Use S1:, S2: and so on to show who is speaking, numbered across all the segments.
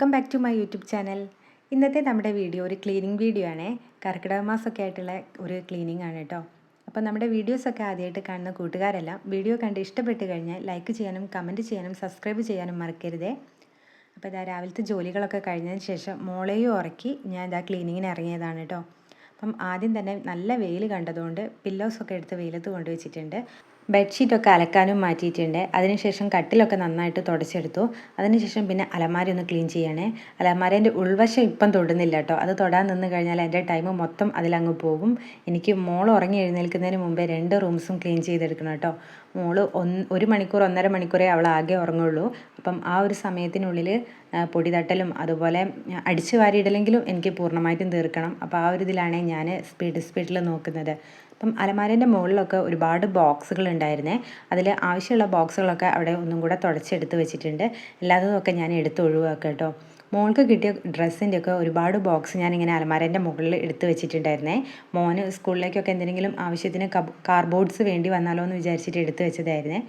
S1: Welcome back to my YouTube channel. ഇന്നത്തെ നമ്മുടെ video ഒരു ക്ലീനിങ് വീഡിയോ ആണേ. കർക്കിടക മാസമൊക്കെ ആയിട്ടുള്ള ഒരു ക്ലീനിങ് ആണ് കേട്ടോ. അപ്പോൾ നമ്മുടെ വീഡിയോസൊക്കെ ആദ്യമായിട്ട് കാണുന്ന കൂട്ടുകാരെല്ലാം വീഡിയോ കണ്ട് ഇഷ്ടപ്പെട്ട് കഴിഞ്ഞാൽ ലൈക്ക് ചെയ്യാനും കമൻറ്റ് ചെയ്യാനും സബ്സ്ക്രൈബ് ചെയ്യാനും മറക്കരുതേ. അപ്പോൾ ഇതാ രാവിലത്തെ ജോലികളൊക്കെ കഴിഞ്ഞതിന് ശേഷം മോളെയും ഉറക്കി ഞാൻ ഇതാ ക്ലീനിങ്ങിന് ഇറങ്ങിയതാണ് കേട്ടോ. അപ്പം ആദ്യം തന്നെ നല്ല വെയിൽ കണ്ടതുകൊണ്ട് പില്ലോസൊക്കെ എടുത്ത് വെയിലത്ത് കൊണ്ടുവച്ചിട്ടുണ്ട്. ബെഡ്ഷീറ്റൊക്കെ അലക്കാനും മാറ്റിയിട്ടുണ്ട്. അതിനുശേഷം കട്ടിലൊക്കെ നന്നായിട്ട് തുടച്ചെടുത്തു. അതിനുശേഷം പിന്നെ അലമാര ഒന്ന് ക്ലീൻ ചെയ്യണേ. അലമാരേൻ്റെ ഉൾവശം ഇപ്പം തൊടുന്നില്ല കേട്ടോ. അത് തൊടാൻ നിന്ന് കഴിഞ്ഞാൽ എൻ്റെ ടൈം മൊത്തം അതിലങ്ങ് പോകും. എനിക്ക് മോൾ ഉറങ്ങി എഴുന്നേൽക്കുന്നതിന് മുമ്പേ 2 റൂംസും ക്ലീൻ ചെയ്തെടുക്കണം കേട്ടോ. മോള് 1 മണിക്കൂർ 1.5 മണിക്കൂറേ അവൾ ആകെ ഉറങ്ങുള്ളൂ. അപ്പം ആ ഒരു സമയത്തിനുള്ളിൽ പൊടി തട്ടലും അതുപോലെ അടിച്ചു വാരിയിടലെങ്കിലും എനിക്ക് പൂർണ്ണമായിട്ടും തീർക്കണം. അപ്പോൾ ആ ഒരു ഇതിലാണ് ഞാൻ സ്പീഡിൽ നോക്കുന്നത്. അപ്പം അലമാരേൻ്റെ മുകളിലൊക്കെ ഒരുപാട് ബോക്സുകൾ ഉണ്ടായിരുന്നേ. അതിൽ ആവശ്യമുള്ള ബോക്സുകളൊക്കെ അവിടെ ഒന്നും കൂടെ തുടച്ചെടുത്ത് വെച്ചിട്ടുണ്ട്. എല്ലാതൊക്കെ ഞാൻ എടുത്ത് ഒഴിവാക്കുക കേട്ടോ. മോൾക്ക് കിട്ടിയ ഡ്രസ്സിൻ്റെയൊക്കെ ഒരുപാട് ബോക്സ് ഞാനിങ്ങനെ അലമാരേൻ്റെ മുകളിൽ എടുത്ത് വെച്ചിട്ടുണ്ടായിരുന്നേ. മോന് സ്കൂളിലേക്കൊക്കെ എന്തെങ്കിലും ആവശ്യത്തിന് കാർഡ്ബോർഡ്സ് വേണ്ടി വന്നാലോ എന്ന് വിചാരിച്ചിട്ട് എടുത്ത് വെച്ചതായിരുന്നേ.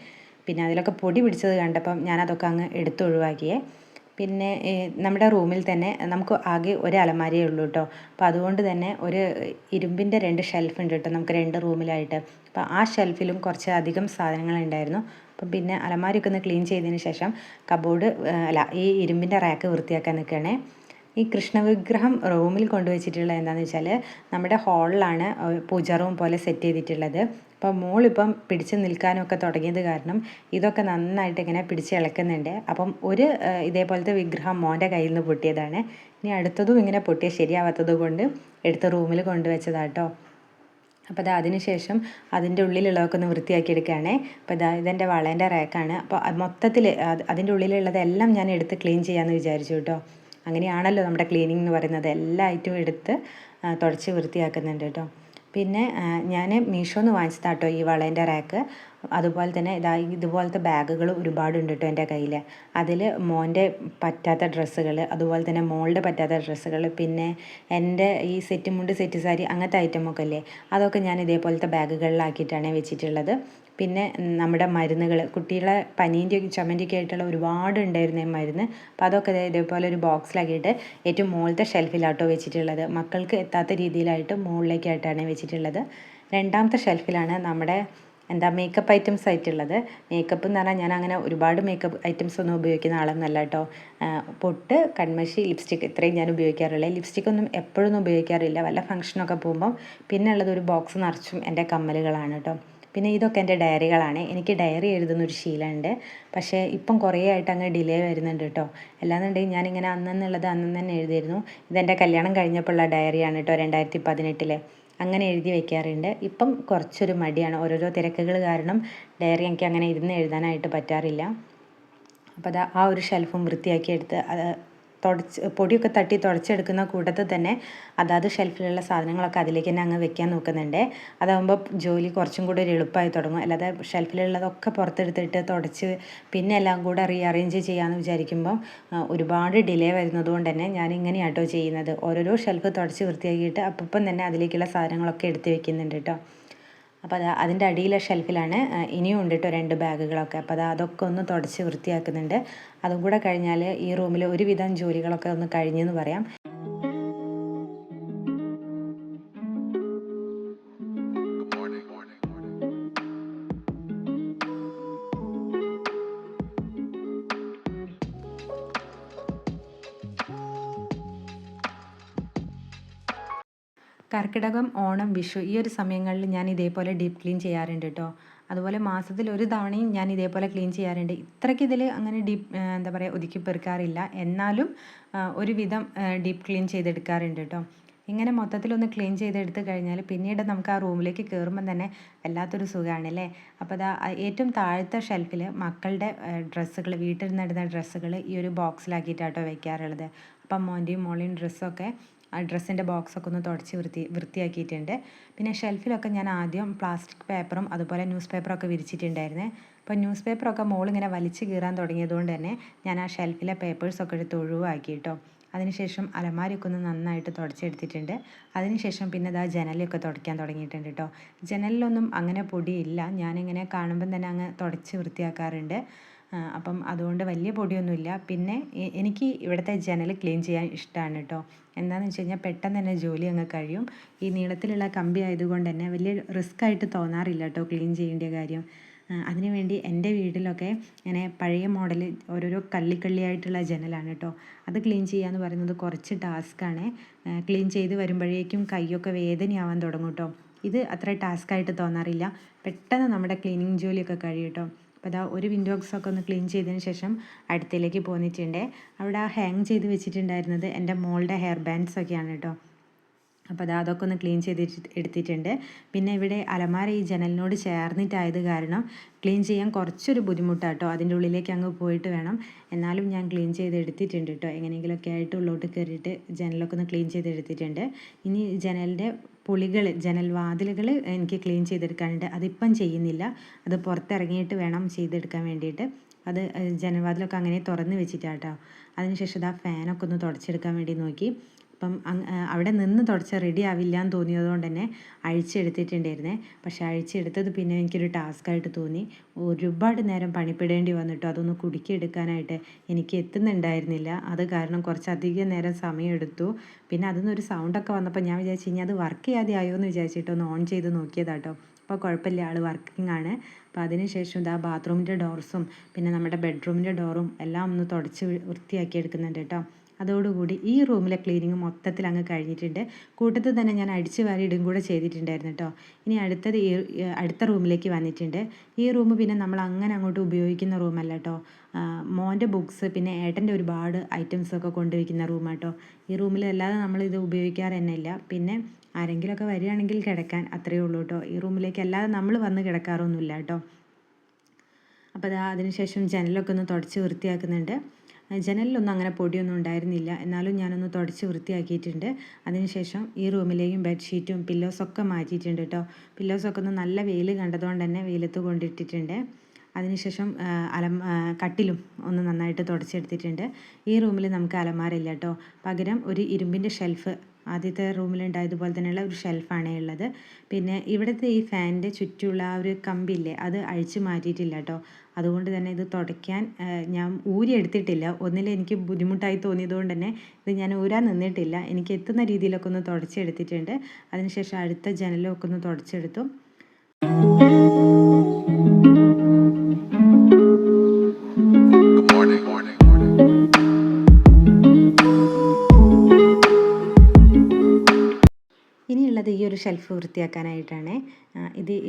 S1: പിന്നെ അതിലൊക്കെ പൊടി പിടിച്ചത് കണ്ടപ്പം ഞാനതൊക്കെ അങ്ങ് എടുത്ത് ഒഴിവാക്കിയേ. പിന്നെ നമ്മുടെ റൂമിൽ തന്നെ നമുക്ക് ആകെ ഒരു അലമാരയേ ഉള്ളൂ കേട്ടോ. അപ്പോൾ അതുകൊണ്ട് തന്നെ ഒരു ഇരുമ്പിൻ്റെ 2 ഷെൽഫ് ഉണ്ട് കേട്ടോ നമുക്ക് 2 റൂമിലായിട്ട്. അപ്പോൾ ആ ഷെൽഫിലും കുറച്ച് അധികം സാധനങ്ങളുണ്ടായിരുന്നു. അപ്പം പിന്നെ അലമാരയൊക്കെ ഒന്ന് ക്ലീൻ ചെയ്തതിന് ശേഷം ഈ ഇരുമ്പിൻ്റെ റാക്ക് വൃത്തിയാക്കാൻ നിൽക്കുകയാണേ. ഈ കൃഷ്ണവിഗ്രഹം റൂമിൽ കൊണ്ടുവച്ചിട്ടുള്ളത് എന്താണെന്ന് വെച്ചാൽ നമ്മുടെ ഹാളിലാണ് പൂജ റൂം പോലെ സെറ്റ് ചെയ്തിട്ടുള്ളത്. അപ്പോൾ മോളിപ്പം പിടിച്ച് നിൽക്കാനൊക്കെ തുടങ്ങിയത് കാരണം ഇതൊക്കെ നന്നായിട്ട് ഇങ്ങനെ പിടിച്ച് ഇളക്കുന്നുണ്ട്. അപ്പം ഇതേപോലത്തെ വിഗ്രഹം മോൻ്റെ കയ്യിൽ നിന്ന് പൊട്ടിയതാണ്. ഇനി അടുത്തതും ഇങ്ങനെ പൊട്ടിയ ശരിയാവാത്തത് കൊണ്ട് എടുത്ത് റൂമിൽ കൊണ്ടുവച്ചതാട്ടോ. അപ്പോൾ അതിന് ശേഷം അതിൻ്റെ ഉള്ളിലുള്ളതൊക്കെ ഒന്ന് വൃത്തിയാക്കി എടുക്കുകയാണേ. അപ്പോൾ ഇതെൻ്റെ വളേൻ്റെ റാക്കാണ്. അപ്പോൾ മൊത്തത്തിൽ അതിൻ്റെ ഉള്ളിലുള്ളതെല്ലാം ഞാൻ എടുത്ത് ക്ലീൻ ചെയ്യാമെന്ന് വിചാരിച്ചു കേട്ടോ. അങ്ങനെയാണല്ലോ നമ്മുടെ ക്ലീനിങ് എന്ന് പറയുന്നത്. എല്ലാ ഐറ്റവും എടുത്ത് തുടച്ച് വൃത്തിയാക്കുന്നുണ്ട് കേട്ടോ. പിന്നെ ഞാൻ മീഷോന്ന് വാങ്ങിച്ചതാട്ടോ ഈ വളേൻ്റെ റാക്ക്. അതുപോലെ തന്നെ ഇതുപോലത്തെ ബാഗുകൾ ഒരുപാടുണ്ട് കേട്ടോ എൻ്റെ കയ്യിൽ. അതിൽ മോൻ്റെ പറ്റാത്ത ഡ്രസ്സുകൾ, അതുപോലെ തന്നെ മോളുടെ പറ്റാത്ത ഡ്രസ്സുകൾ, പിന്നെ എൻ്റെ ഈ സെറ്റ് മുണ്ട് സെറ്റ് സാരി അങ്ങനത്തെ ഐറ്റമൊക്കെ അല്ലേ, അതൊക്കെ ഞാൻ ഇതേപോലത്തെ ബാഗുകളിലാക്കിയിട്ടാണ് വെച്ചിട്ടുള്ളത്. പിന്നെ നമ്മുടെ മരുന്നുകൾ, കുട്ടികളെ പനീൻ്റെ ചുമൻ്റെയൊക്കെ ആയിട്ടുള്ള ഒരുപാട് ഉണ്ടായിരുന്നു മരുന്ന്. അപ്പോൾ അതൊക്കെ ഇതേപോലെ ഒരു ബോക്സിലാക്കിയിട്ട് ഏറ്റവും മുകളിലത്തെ ഷെൽഫിലാട്ടോ വെച്ചിട്ടുള്ളത്. മക്കൾക്ക് എത്താത്ത രീതിയിലായിട്ട് മുകളിലേക്കായിട്ടാണ് വെച്ചിട്ടുള്ളത്. 2ാമത്തെ ഷെൽഫിലാണ് നമ്മുടെ മേക്കപ്പ് ഐറ്റംസ് ആയിട്ടുള്ളത്. മേക്കപ്പ് എന്ന് പറഞ്ഞാൽ ഞാൻ അങ്ങനെ ഒരുപാട് മേക്കപ്പ് ഐറ്റംസ് ഒന്നും ഉപയോഗിക്കുന്ന ആളൊന്നുമല്ല കേട്ടോ. പൊട്ട്, കൺമഷി, ലിപ്സ്റ്റിക് ഇത്രയും ഞാൻ ഉപയോഗിക്കാറുള്ളത്. ലിപ്സ്റ്റിക്കൊന്നും എപ്പോഴൊന്നും ഉപയോഗിക്കാറില്ല, വല്ല ഫംഗ്ഷനൊക്കെ പോകുമ്പം. പിന്നെ ഉള്ളത് ഒരു ബോക്സ് നിറച്ചും എൻ്റെ കമ്മലുകളാണ് കേട്ടോ. പിന്നെ ഇതൊക്കെ എൻ്റെ ഡയറികളാണ്. എനിക്ക് ഡയറി എഴുതുന്നൊരു ശീലമുണ്ട്. പക്ഷേ ഇപ്പം കുറേ ആയിട്ട് അങ്ങ് ഡിലേ വരുന്നുണ്ട് കേട്ടോ. അല്ലാന്നുണ്ടെങ്കിൽ ഞാനിങ്ങനെ അന്നെന്നുള്ളത് അന്ന് തന്നെ എഴുതിയിരുന്നു. ഇതെൻ്റെ കല്യാണം കഴിഞ്ഞപ്പോഴുള്ള ഡയറിയാണ് കേട്ടോ, 2018. അങ്ങനെ എഴുതി വയ്ക്കാറുണ്ട്. ഇപ്പം കുറച്ചൊരു മടിയാണ്, ഓരോരോ തിരക്കുകൾ കാരണം ഡയറി എനിക്ക് അങ്ങനെ ഇരുന്ന് എഴുതാനായിട്ട് പറ്റാറില്ല. അപ്പോൾ ആ ഒരു ഷെൽഫും വൃത്തിയാക്കി എടുത്ത് പൊടിയൊക്കെ തട്ടി തുടച്ചെടുക്കുന്ന കൂട്ടത്തിൽ തന്നെ അതാത് ഷെൽഫിലുള്ള സാധനങ്ങളൊക്കെ അതിലേക്ക് തന്നെ അങ്ങ് വെക്കാൻ നോക്കുന്നുണ്ട്. അതാകുമ്പോൾ ജോലി കുറച്ചും കൂടി ഒരു എളുപ്പമായി തുടങ്ങും. അല്ലാതെ ഷെൽഫിലുള്ളതൊക്കെ പുറത്തെടുത്തിട്ട് തുടച്ച് പിന്നെ എല്ലാം കൂടെ റീഅറേഞ്ച് ചെയ്യാമെന്ന് വിചാരിക്കുമ്പോൾ ഒരുപാട് ഡിലേ വരുന്നത് കൊണ്ട് തന്നെ ഞാൻ ഇങ്ങനെയാട്ടോ ചെയ്യുന്നത്. ഓരോരോ ഷെൽഫ് തുടച്ച് വൃത്തിയാക്കിയിട്ട് അപ്പം തന്നെ അതിലേക്കുള്ള സാധനങ്ങളൊക്കെ എടുത്ത് വെക്കുന്നുണ്ട് കേട്ടോ. അപ്പോൾ അതിൻ്റെ അടിയിലെ ഷെൽഫിലാണ് ഇനിയും ഉണ്ട് കേട്ടോ 2 ബാഗുകളൊക്കെ. അപ്പോൾ അതൊക്കെ ഒന്ന് തുടച്ച് വൃത്തിയാക്കുന്നുണ്ട്. അതും കൂടെ കഴിഞ്ഞാൽ ഈ റൂമിൽ ഒരുവിധം ജോലികളൊക്കെ ഒന്ന് കഴിഞ്ഞെന്ന് പറയാം. കർക്കിടകം, ഓണം, വിഷു ഈ ഒരു സമയങ്ങളിൽ ഞാൻ ഇതേപോലെ ഡീപ്പ് ക്ലീൻ ചെയ്യാറുണ്ട് കേട്ടോ. അതുപോലെ മാസത്തിൽ ഒരു തവണയും ഞാൻ ഇതേപോലെ ക്ലീൻ ചെയ്യാറുണ്ട്. ഇത്രയ്ക്ക് ഇതിൽ അങ്ങനെ ഒതുക്കി പെറുക്കാറില്ല. എന്നാലും ഒരുവിധം ഡീപ്പ് ക്ലീൻ ചെയ്തെടുക്കാറുണ്ട് കേട്ടോ. ഇങ്ങനെ മൊത്തത്തിലൊന്ന് ക്ലീൻ ചെയ്തെടുത്ത് കഴിഞ്ഞാൽ പിന്നീട് നമുക്ക് ആ റൂമിലേക്ക് കയറുമ്പം തന്നെ വല്ലാത്തൊരു സുഖമാണല്ലേ. അപ്പോൾ ഏറ്റവും താഴത്തെ ഷെൽഫിൽ മക്കളുടെ ഡ്രസ്സുകൾ, വീട്ടിൽ നിന്നിടുന്ന ഡ്രസ്സുകൾ ഈ ഒരു ബോക്സിലാക്കിയിട്ടാട്ടോ വയ്ക്കാറുള്ളത്. അപ്പം മോൻ്റെയും മോളെയും ഡ്രസ്സൊക്കെ ഡ്രസ്സിൻ്റെ ബോക്സൊക്കെ ഒന്ന് തുടച്ച് വൃത്തിയാക്കിയിട്ടുണ്ട്. പിന്നെ ഷെൽഫിലൊക്കെ ഞാൻ ആദ്യം പ്ലാസ്റ്റിക് പേപ്പറും അതുപോലെ ന്യൂസ് പേപ്പറൊക്കെ വിരിച്ചിട്ടുണ്ടായിരുന്നേ. അപ്പോൾ ന്യൂസ് പേപ്പറൊക്കെ മോളിങ്ങനെ വലിച്ച് കീറാൻ തുടങ്ങിയതുകൊണ്ട് തന്നെ ഞാൻ ആ ഷെൽഫിലെ പേപ്പേഴ്സൊക്കെ എടുത്ത് ഒഴിവാക്കി കേട്ടോ. അതിനുശേഷം അലമാരയൊക്കെ ഒന്ന് നന്നായിട്ട് തുടച്ചെടുത്തിട്ടുണ്ട്. അതിനുശേഷം പിന്നെ ജനലൊക്കെ തുടയ്ക്കാൻ തുടങ്ങിയിട്ടുണ്ട് കേട്ടോ. ജനലിലൊന്നും അങ്ങനെ പൊടിയില്ല, ഞാനിങ്ങനെ കാണുമ്പം തന്നെ അങ്ങ് തുടച്ച് വൃത്തിയാക്കാറുണ്ട്. അപ്പം അതുകൊണ്ട് വലിയ പൊടിയൊന്നുമില്ല. പിന്നെ എനിക്ക് ഇവിടുത്തെ ജനൽ ക്ലീൻ ചെയ്യാൻ ഇഷ്ടമാണ് കേട്ടോ. എന്താണെന്ന് വെച്ച് കഴിഞ്ഞാൽ പെട്ടെന്ന് തന്നെ ജോലി അങ്ങ് കഴിയും. ഈ നീളത്തിലുള്ള കമ്പി ആയതുകൊണ്ട് തന്നെ വലിയ റിസ്ക് ആയിട്ട് തോന്നാറില്ല കേട്ടോ ക്ലീൻ ചെയ്യേണ്ട കാര്യം. അതിനുവേണ്ടി എൻ്റെ വീട്ടിലൊക്കെ ഇങ്ങനെ പഴയ മോഡൽ ഓരോരോ കള്ളിക്കള്ളിയായിട്ടുള്ള ജനലാണ് കേട്ടോ. അത് ക്ലീൻ ചെയ്യുക എന്ന് പറയുന്നത് കുറച്ച് ടാസ്ക്കാണ്. ക്ലീൻ ചെയ്ത് വരുമ്പോഴേക്കും കൈയൊക്കെ വേദനയാവാൻ തുടങ്ങും കേട്ടോ. ഇത് അത്ര ടാസ്ക്കായിട്ട് തോന്നാറില്ല. പെട്ടെന്ന് നമ്മുടെ ക്ലീനിങ് ജോലിയൊക്കെ കഴിയും കേട്ടോ. അപ്പോൾ അതാ ഒരു വിൻഡോ ബോക്സൊക്കെ ഒന്ന് ക്ലീൻ ചെയ്തതിന് ശേഷം അടുത്തേക്ക് പോന്നിട്ടുണ്ട്. അവിടെ ഹാങ് ചെയ്ത് വെച്ചിട്ടുണ്ടായിരുന്നത് എൻ്റെ മോളുടെ ഹെയർ ബാൻഡ്സ് ഒക്കെയാണ് കേട്ടോ. അപ്പോൾ അതൊക്കെ ഒന്ന് ക്ലീൻ ചെയ്ത് എടുത്തിട്ടുണ്ട്. പിന്നെ ഇവിടെ അലമാര ഈ ജനലിനോട് ചേർന്നിട്ടായത് കാരണം ക്ലീൻ ചെയ്യാൻ കുറച്ചൊരു ബുദ്ധിമുട്ടാണ് കേട്ടോ. അതിൻ്റെ ഉള്ളിലേക്ക് അങ്ങ് പോയിട്ട് വേണം. എന്നാലും ഞാൻ ക്ലീൻ ചെയ്ത് എടുത്തിട്ടുണ്ട് കേട്ടോ. എങ്ങനെയെങ്കിലുമൊക്കെ ആയിട്ട് ഉള്ളോട്ട് കയറിയിട്ട് ജനലൊക്കെ ഒന്ന് ക്ലീൻ ചെയ്ത് എടുത്തിട്ടുണ്ട്. ഇനി ജനലിൻ്റെ പുളികൾ, ജനൽ വാതിലുകൾ എനിക്ക് ക്ലീൻ ചെയ്തെടുക്കാനുണ്ട്. അതിപ്പം ചെയ്യുന്നില്ല, അത് പുറത്തിറങ്ങിയിട്ട് വേണം ചെയ്തെടുക്കാൻ വേണ്ടിയിട്ട്. അത് ജനൽവാതിലൊക്കെ അങ്ങനെ തുറന്ന് വെച്ചിട്ടാട്ടോ. അതിനുശേഷം ആ ഫാനൊക്കെ ഒന്ന് തുടച്ചെടുക്കാൻ വേണ്ടി നോക്കി. അപ്പം അവിടെ നിന്ന് തുടച്ചാൽ റെഡി ആവില്ല എന്ന് തോന്നിയതുകൊണ്ട് തന്നെ അഴിച്ചെടുത്തിട്ടുണ്ടായിരുന്നേ. പക്ഷെ അഴിച്ചെടുത്തത് പിന്നെ എനിക്കൊരു ടാസ്ക്കായിട്ട് തോന്നി. ഒരുപാട് നേരം പണിപ്പെടേണ്ടി വന്നിട്ടോ അതൊന്ന് കുടുക്കിയെടുക്കാനായിട്ട് എനിക്ക് എത്തുന്നുണ്ടായിരുന്നില്ല. അത് കാരണം കുറച്ചധികം നേരം സമയമെടുത്തു. പിന്നെ അതിൽ നിന്നൊരു സൗണ്ടൊക്കെ വന്നപ്പോൾ ഞാൻ വിചാരിച്ചു ഇനി അത് വർക്ക് ചെയ്യാതെ ആയോ എന്ന് വിചാരിച്ചിട്ട് ഒന്ന് ഓൺ ചെയ്ത് നോക്കിയതാട്ടോ. അപ്പോൾ കുഴപ്പമില്ല, ആൾ വർക്കിംഗ് ആണ്. അപ്പോൾ അതിനുശേഷം ഇതാ ബാത്റൂമിൻ്റെ ഡോർസും പിന്നെ നമ്മുടെ ബെഡ്റൂമിൻ്റെ ഡോറും എല്ലാം ഒന്ന് തുടച്ച് വൃത്തിയാക്കി എടുക്കുന്നുണ്ട് കേട്ടോ. അതോടുകൂടി ഈ റൂമിലെ ക്ലീനിങ് മൊത്തത്തിൽ അങ്ങ് കഴിഞ്ഞിട്ടുണ്ട്. കൂട്ടത്തിൽ തന്നെ ഞാൻ അടിച്ച് വാരി ഇടും കൂടെ ചെയ്തിട്ടുണ്ടായിരുന്നു കേട്ടോ. ഇനി അടുത്തത് അടുത്ത റൂമിലേക്ക് വന്നിട്ടുണ്ട്. ഈ റൂം പിന്നെ നമ്മൾ അങ്ങനെ അങ്ങോട്ട് ഉപയോഗിക്കുന്ന റൂമല്ല കേട്ടോ. മോൻ്റെ ബുക്സ് പിന്നെ ഏട്ടൻ്റെ ഒരുപാട് ഐറ്റംസൊക്കെ കൊണ്ടുവയ്ക്കുന്ന റൂമാട്ടോ. ഈ റൂമിൽ അല്ലാതെ നമ്മളിത് ഉപയോഗിക്കാറ് തന്നെ ഇല്ല. പിന്നെ ആരെങ്കിലുമൊക്കെ വരികയാണെങ്കിൽ കിടക്കാൻ, അത്രയേ ഉള്ളൂ കേട്ടോ. ഈ റൂമിലേക്ക് അല്ലാതെ നമ്മൾ വന്ന് കിടക്കാറൊന്നുമില്ല കേട്ടോ. അപ്പോൾ അതിനുശേഷം ജനലൊക്കെ ഒന്ന് തുടച്ച് വൃത്തിയാക്കുന്നുണ്ട്. ജനലിലൊന്നും അങ്ങനെ പൊടിയൊന്നും ഉണ്ടായിരുന്നില്ല, എന്നാലും ഞാനൊന്ന് തുടച്ച് വൃത്തിയാക്കിയിട്ടുണ്ട്. അതിനുശേഷം ഈ റൂമിലെയും ബെഡ്ഷീറ്റും പില്ലോസൊക്കെ മാറ്റിയിട്ടുണ്ട് കേട്ടോ. പില്ലോസൊക്കെ ഒന്ന് നല്ല വെയിൽ കണ്ടതുകൊണ്ട് തന്നെ വെയിലത്ത് കൊണ്ടിട്ടിട്ടുണ്ട്. അതിനുശേഷം കട്ടിലും ഒന്ന് നന്നായിട്ട് തുടച്ചെടുത്തിട്ടുണ്ട്. ഈ റൂമിൽ നമുക്ക് അലമാരയില്ല കേട്ടോ. പകരം ഒരു ഇരുമ്പിൻ്റെ ഷെൽഫ്, ആദ്യത്തെ റൂമിലുണ്ടായതുപോലെ തന്നെയുള്ള ഒരു ഷെൽഫാണ് ഉള്ളത്. പിന്നെ ഇവിടുത്തെ ഈ ഫാനിൻ്റെ ചുറ്റുമുള്ള ആ ഒരു കമ്പില്ലേ, അത് അഴിച്ചു മാറ്റിയിട്ടില്ല കേട്ടോ. അതുകൊണ്ട് തന്നെ ഇത് തുടയ്ക്കാൻ ഞാൻ ഊരി എടുത്തിട്ടില്ല. ഒന്നിൽ എനിക്ക് ബുദ്ധിമുട്ടായി തോന്നിയതുകൊണ്ട് തന്നെ ഇത് ഞാൻ ഊരാൻ നിന്നിട്ടില്ല. എനിക്ക് എത്തുന്ന രീതിയിലൊക്കെ ഒന്ന് തുടച്ചെടുത്തിട്ടുണ്ട്. അതിനുശേഷം അടുത്ത ജനലൊക്കെ ഒന്ന് തുടച്ചെടുത്തു. ഇനിയുള്ളത് ഈ ഒരു ഷെൽഫ് വൃത്തിയാക്കാനായിട്ടാണ്.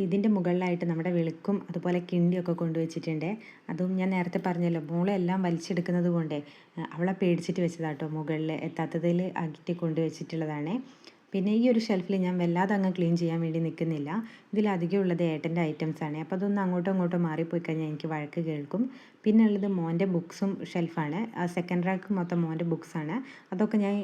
S1: ഇതിൻ്റെ മുകളിലായിട്ട് നമ്മുടെ വെളുക്കും അതുപോലെ കിണ്ടിയൊക്കെ കൊണ്ടുവച്ചിട്ടുണ്ട്. അതും ഞാൻ നേരത്തെ പറഞ്ഞല്ലോ, മോളെ എല്ലാം വലിച്ചെടുക്കുന്നത് കൊണ്ടേ അവളെ പേടിച്ചിട്ട് വെച്ചതാട്ടോ. മുകളിൽ എത്താത്തതിൽ ആക്കിയിട്ട് കൊണ്ടുവച്ചിട്ടുള്ളതാണ്. പിന്നെ ഈ ഒരു ഷെൽഫിൽ ഞാൻ വല്ലാതെ അങ്ങ് ക്ലീൻ ചെയ്യാൻ വേണ്ടി നിൽക്കുന്നില്ല. ഇതിലധികം ഉള്ളത് ഏട്ടൻ്റെ ഐറ്റംസാണ്. അപ്പോൾ അതൊന്ന് അങ്ങോട്ടും ഇങ്ങോട്ടും മാറിപ്പോയി കഴിഞ്ഞാൽ എനിക്ക് വഴക്ക് കേൾക്കും. പിന്നെ ഉള്ളത് മോൻ്റെ ബുക്സും ഷെൽഫാണ്. ആ സെക്കൻഡ് റാക്ക് മൊത്തം മോൻ്റെ ബുക്സാണ്. അതൊക്കെ ഞാൻ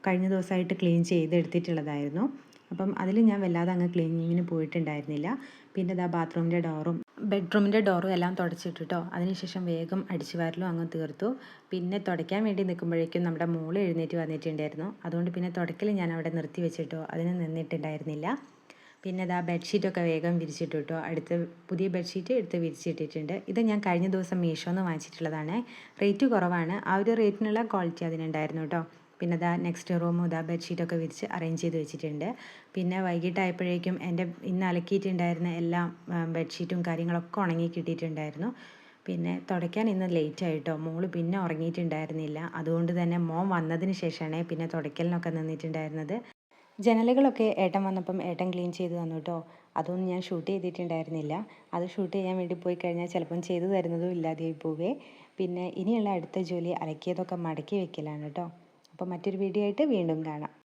S1: കഴിഞ്ഞ ദിവസമായിട്ട് ക്ലീൻ ചെയ്തെടുത്തിട്ടുള്ളതായിരുന്നു. അപ്പം അതിൽ ഞാൻ വല്ലാതെ അങ്ങ് ക്ലീനിങ്ങിന് പോയിട്ടുണ്ടായിരുന്നില്ല. പിന്നെ ഇതാ ബാത്റൂമിൻ്റെ ഡോറും ബെഡ്റൂമിൻ്റെ ഡോറും എല്ലാം തുടച്ചിട്ടു കേട്ടോ. അതിനുശേഷം വേഗം അടിച്ചു വാരലും അങ്ങ് തീർത്തു. പിന്നെ തുടയ്ക്കാൻ വേണ്ടി നിൽക്കുമ്പോഴേക്കും നമ്മുടെ മോള് എഴുന്നേറ്റ് വന്നിട്ടുണ്ടായിരുന്നു. അതുകൊണ്ട് പിന്നെ തുടയ്ക്കൽ ഞാൻ അവിടെ നിർത്തി വെച്ചിട്ടോ, അതിന് നിന്നിട്ടുണ്ടായിരുന്നില്ല. പിന്നെ ഇതാ ബെഡ്ഷീറ്റൊക്കെ വേഗം വിരിച്ചിട്ടു കേട്ടോ. അടുത്ത് പുതിയ ബെഡ്ഷീറ്റ് എടുത്ത് വിരിച്ചിട്ടിട്ടുണ്ട്. ഇത് ഞാൻ കഴിഞ്ഞ ദിവസം മീഷോന്ന് വാങ്ങിച്ചിട്ടുള്ളതാണ്. റേറ്റ് കുറവാണ്. ആ ഒരു റേറ്റിനുള്ള ക്വാളിറ്റി അതിനുണ്ടായിരുന്നു കേട്ടോ. പിന്നെ ഇതാ നെക്സ്റ്റ് റൂമും ഇതാ ബെഡ്ഷീറ്റൊക്കെ വിരിച്ച് അറേഞ്ച് ചെയ്ത് വെച്ചിട്ടുണ്ട്. പിന്നെ വൈകിട്ടായപ്പോഴേക്കും എൻ്റെ ഇന്ന് അലക്കിയിട്ടുണ്ടായിരുന്ന എല്ലാം ബെഡ്ഷീറ്റും കാര്യങ്ങളൊക്കെ ഉണങ്ങി കിട്ടിയിട്ടുണ്ടായിരുന്നു. പിന്നെ തുടയ്ക്കാൻ ഇന്ന് ലേറ്റ് ആയിട്ടോ. മോള് പിന്നെ ഉറങ്ങിയിട്ടുണ്ടായിരുന്നില്ല. അതുകൊണ്ട് തന്നെ മോൻ വന്നതിന് ശേഷമാണ് പിന്നെ തുടയ്ക്കലിനൊക്കെ നിന്നിട്ടുണ്ടായിരുന്നത്. ജനലുകളൊക്കെ ഏട്ടൻ വന്നപ്പം ഏട്ടൻ ക്ലീൻ ചെയ്ത് തന്നു കേട്ടോ. അതൊന്നും ഞാൻ ഷൂട്ട് ചെയ്തിട്ടുണ്ടായിരുന്നില്ല. അത് ഷൂട്ട് ചെയ്യാൻ വേണ്ടി പോയി കഴിഞ്ഞാൽ ചിലപ്പം ചെയ്തു തരുന്നതും ഇല്ലാതെയായി പോവേ. പിന്നെ ഇനിയുള്ള അടുത്ത ജോലി അലക്കിയതൊക്കെ മടക്കി വെക്കലാണ് കേട്ടോ. അപ്പോൾ മറ്റൊരു വീഡിയോ ആയിട്ട് വീണ്ടും കാണാം.